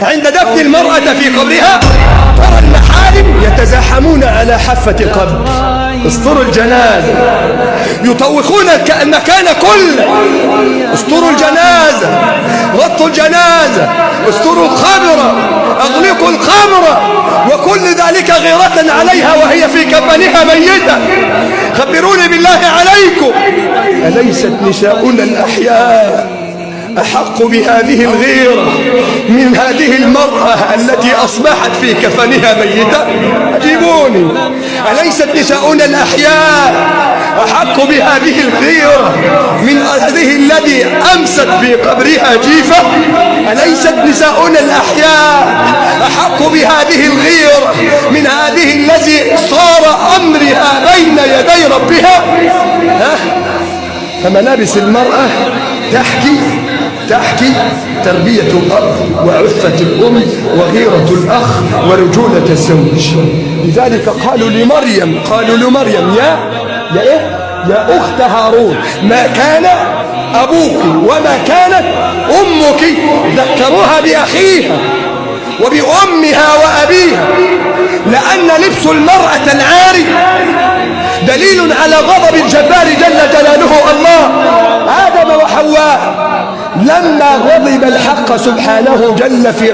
عند دفن المرأة في قبرها ترى المحارم يتزاحمون على حافة القبر، اسطروا الجنازة، يطوقون المكان كله، اسطروا الجنازة، غطوا الجنازة، اسطروا القبر، اغلقوا القبر، وكل ذلك غيرة عليها وهي في كفنها ميتة. خبروني بالله عليكم، أليست نساؤنا الأحياء أحق بهذه الغيرة من هذه المرأة التي أصبحت في كفنها ميتة؟ أجيبوني، أليست نساؤنا الأحياء أحق بهذه الغيرة من هذه التي أمست في قبرها جيفة؟ أليست نساؤنا الأحياء أحق بهذه الغيرة من هذه التي صار أمرها بين يدي ربها؟ فملابس المرأة تحكي تربية الأب وعفة الأم وغيرة الأخ ورجولة الزوج. لذلك قالوا لمريم يا أخت هارون، ما كان أبوك وما كانت أمك. ذكروها بأخيها وبأمها وأبيها، لأن لبس المرأة العاري دليل على غضب الجبار جل جلاله الله. آدم وحواء لما غضب الحق سبحانه جل في